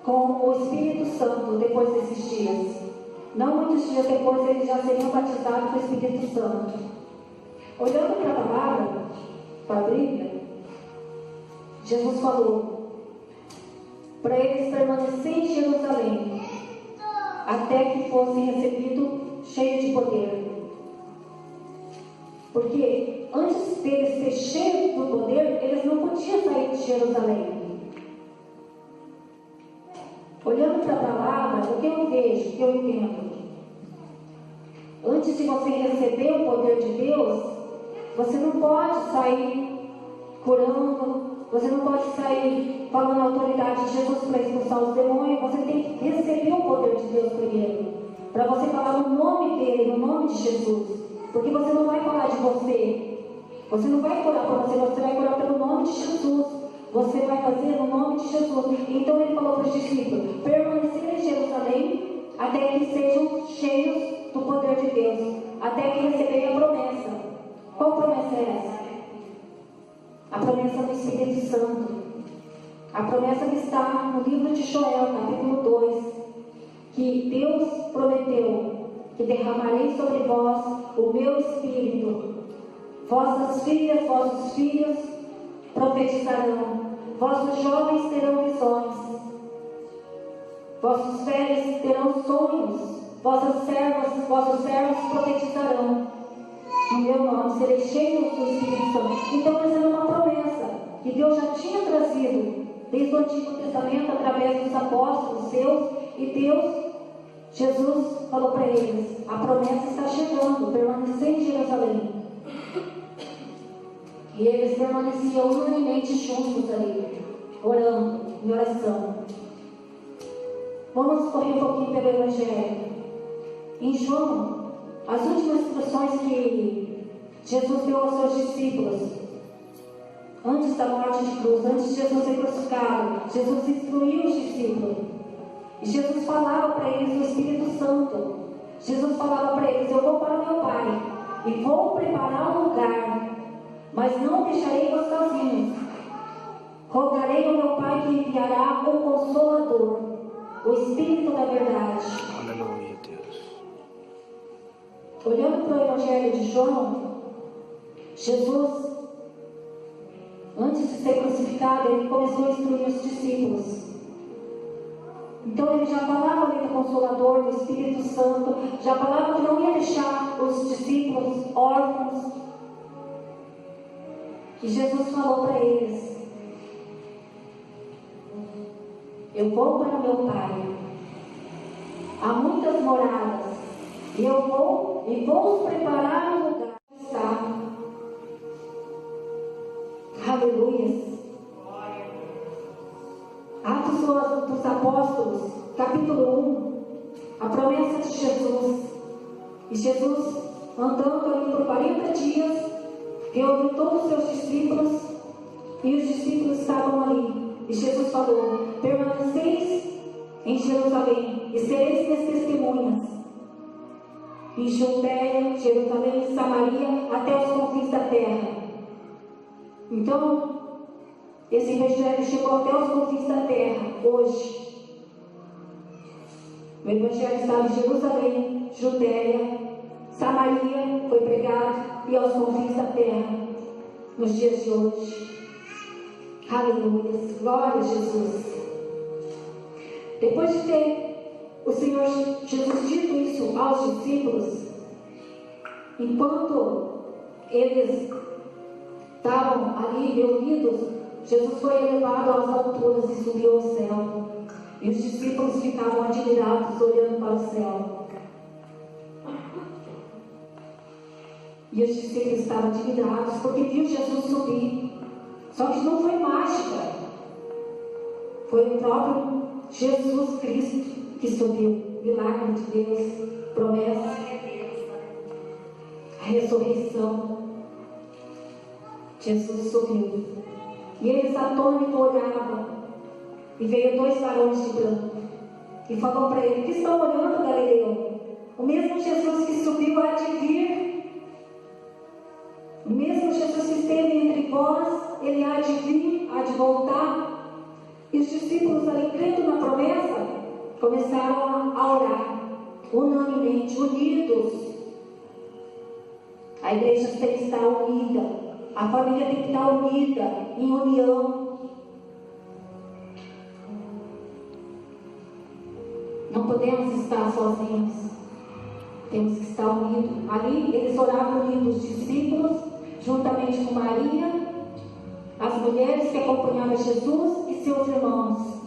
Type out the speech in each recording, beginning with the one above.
com o Espírito Santo depois desses dias. Não muitos dias depois eles já seriam batizados com o Espírito Santo. Olhando para a palavra, para a Bíblia, Jesus falou para eles permanecerem em Jerusalém até que fossem recebidos cheios de poder. Porque antes deles ser cheios do poder, eles não podiam sair de Jerusalém. Olhando para a palavra, o que eu vejo, o que eu entendo? Antes de você receber o poder de Deus, você não pode sair curando, você não pode sair falando a autoridade de Jesus para expulsar os demônios. Você tem que receber o poder de Deus primeiro, para você falar no nome dele, no nome de Jesus. Porque você não vai falar de você, você não vai curar por você, você vai curar pelo nome de Jesus. Você vai fazer no nome de Jesus. Então ele falou para os discípulos: permanecer em Jerusalém até que sejam cheios do poder de Deus, até que receberem a promessa. Qual promessa é essa? A promessa do Espírito Santo. A promessa que está no livro de Joel, capítulo 2, que Deus prometeu que derramarei sobre vós o meu Espírito. Vossas filhas, vossos filhos profetizarão, vossos jovens terão visões, vossos velhos terão sonhos, vossos servos profetizarão. No meu nome serei cheio do Espírito Santo. Então essa era uma promessa que Deus já tinha trazido desde o Antigo Testamento através dos apóstolos seus, e Deus, Jesus falou para eles: a promessa está chegando, permanecer em Jerusalém. E eles permaneciam unanemente juntos ali, orando, em oração. Vamos correr um pouquinho pelo Evangelho. Em João, as últimas instruções que Jesus deu aos seus discípulos, antes da morte de cruz, antes de Jesus ser crucificado, Jesus instruiu os discípulos. E Jesus falava para eles do Espírito Santo. Jesus falava para eles: eu vou para o meu Pai e vou preparar um lugar, mas não deixarei vós sozinhos. Rogarei ao meu Pai que enviará o Consolador, o Espírito da verdade. Aleluia, Deus. Olhando para o Evangelho de João, Jesus, antes de ser crucificado, ele começou a instruir os discípulos. Então ele já falava ali do Consolador, do Espírito Santo, já falava que não ia deixar os discípulos órfãos. E Jesus falou para eles: eu vou para meu Pai, há muitas moradas, e eu vou preparar um lugar. Está. Aleluia. Atos dos Apóstolos, capítulo 1, a promessa de Jesus. E Jesus, andando ali por 40 dias, reuniu todos os seus discípulos, e os discípulos estavam ali. E Jesus falou: permaneceis em Jerusalém e sereis minhas testemunhas em Judeia, Jerusalém, Samaria, até os confins da terra. Então, esse evangelho chegou até os confins da terra, hoje. O evangelho estava em Jerusalém, Judeia, Samaria, foi pregado, e aos confins da terra, nos dias de hoje. Aleluia, glória a Jesus. Depois de ter o Senhor Jesus dito isso aos discípulos, enquanto eles estavam ali reunidos, Jesus foi elevado às alturas e subiu ao céu. E os discípulos ficavam admirados, olhando para o céu. E os discípulos estavam admirados porque viu Jesus subir. Só que não foi mágica. Foi o próprio Jesus Cristo que subiu. Milagre de Deus, promessa, a ressurreição. Jesus subiu. E eles atônitos olhavam. E veio 2 varões de branco. E falou para ele: que estão olhando, Galileu? O mesmo Jesus que subiu há de vir. O mesmo Jesus que esteve entre vós, ele há de vir, há de voltar. E os discípulos ali, crendo na promessa, A igreja tem que estar unida. A família tem que estar unida, em união. Não podemos estar sozinhos. Temos que estar unidos. Ali eles oravam unidos, os discípulos, juntamente com Maria, as mulheres que acompanhavam Jesus e seus irmãos.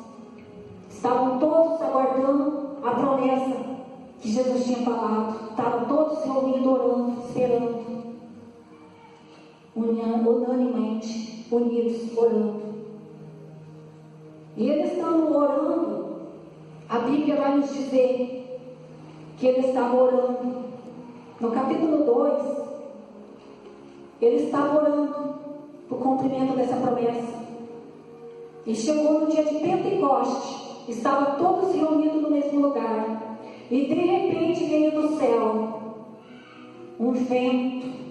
Estavam todos aguardando a promessa que Jesus tinha falado. Estavam todos reunidos, orando, esperando. Unanimemente, unidos, orando. E eles estavam orando. A Bíblia vai nos dizer que eles estavam orando. No capítulo 2, eles estavam orando por cumprimento dessa promessa. E chegou no dia de Pentecoste. Estavam todos reunidos no mesmo lugar. E de repente veio do céu um vento,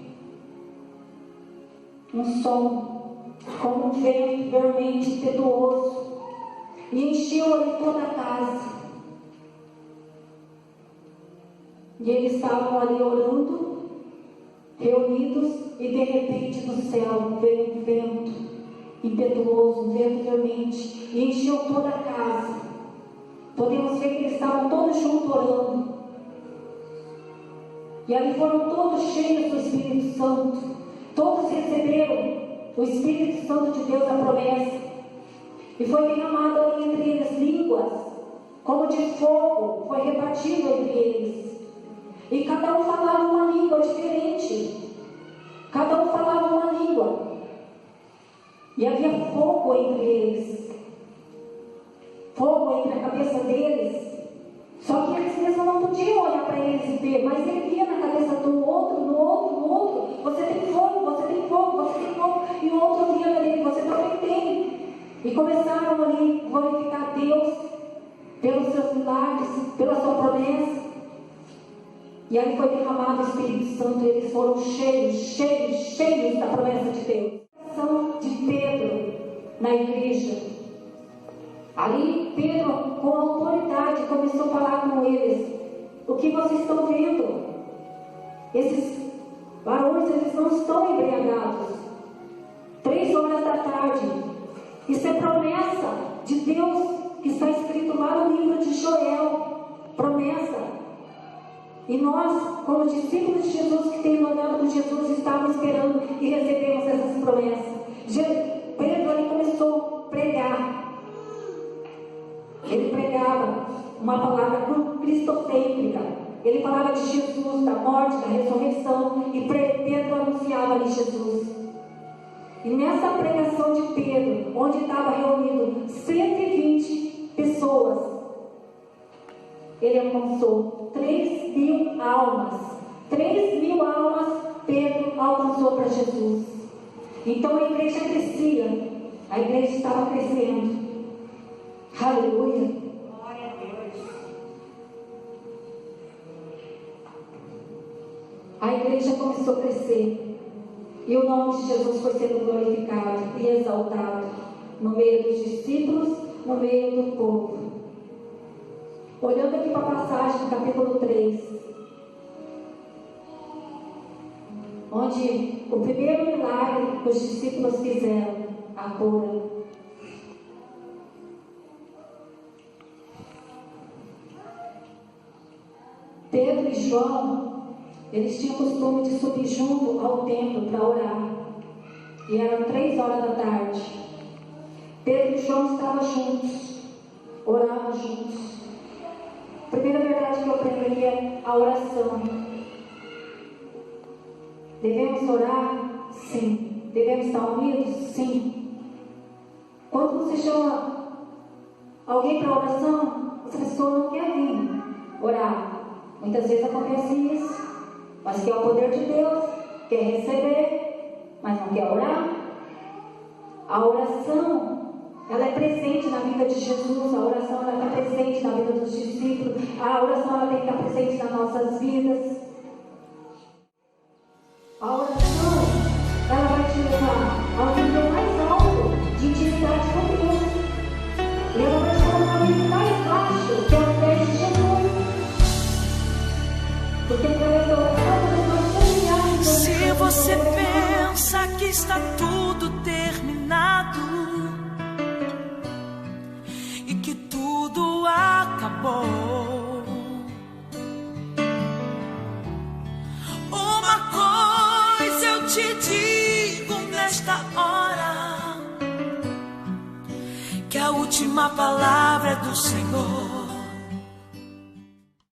um som, como um vento vermelho impetuoso, e encheu ali toda a casa. E eles estavam ali orando, reunidos, e de repente do céu veio um vento impetuoso, um vento vermelho, e encheu toda a casa. Podemos ver que eles estavam todos juntos orando. E ali foram todos cheios do Espírito Santo. Todos receberam o Espírito Santo de Deus, a promessa. E foi derramado ali entre eles línguas, como de fogo, foi repartido entre eles. E cada um falava uma língua diferente. Cada um falava uma língua. E havia fogo entre eles. Fogo entre a cabeça deles. Só que eles mesmos não podiam olhar para eles e ver, mas ele via na cabeça do outro, no outro, no outro. Você tem fogo, você tem fogo, você tem fogo. E o outro via nele, você também tem. E começaram ali a glorificar a Deus pelos seus milagres, pela sua promessa. E ali foi derramado o Espírito Santo e eles foram cheios, cheios, cheios da promessa de Deus. A ação de Pedro na igreja. Ali Pedro, com autoridade, começou a falar com eles. O que vocês estão vendo? Esses varões, eles não estão embriagados. 3 horas da tarde. Isso é promessa de Deus que está escrito lá no livro de Joel. Promessa. E nós, como discípulos de Jesus, que temos andado com Jesus, estávamos esperando e recebemos essas promessas. Pedro ali começou a pregar. Ele pregava uma palavra cristocêntrica. Ele falava de Jesus, da morte, da ressurreição, e Pedro anunciava ali Jesus. E nessa pregação de Pedro, onde estava reunido 120 pessoas, ele alcançou 3.000 almas. 3.000 almas Pedro alcançou para Jesus. Então a igreja crescia. A igreja estava crescendo. Aleluia. Glória a Deus. A igreja começou a crescer. E o nome de Jesus foi sendo glorificado e exaltado no meio dos discípulos, no meio do povo. Olhando aqui para a passagem do capítulo 3, onde o primeiro milagre que os discípulos fizeram, a cura. Pedro e João, eles tinham o costume de subir junto ao templo para orar. E eram 3 horas da tarde. Pedro e João estavam juntos, oravam juntos. A primeira verdade que eu aprendo aqui é a oração. Devemos orar? Sim. Devemos estar unidos? Sim. Quando você chama alguém para oração, essa pessoa não quer vir orar. Muitas vezes acontece isso, mas quer o poder de Deus, quer receber, mas não quer orar. A oração, ela é presente na vida de Jesus. A oração, ela está presente na vida dos discípulos. A oração, ela tem que estar presente nas nossas vidas. A oração, ela vai te levar ao nível mais alto de intimidade com Deus. E ela vai te colocar no nível mais baixo, que é o pé de Jesus. Porque através da oração, nós vamos caminhar em Deus. está tudo terminado e que tudo acabou. Uma coisa eu te digo nesta hora, que a última palavra é do Senhor.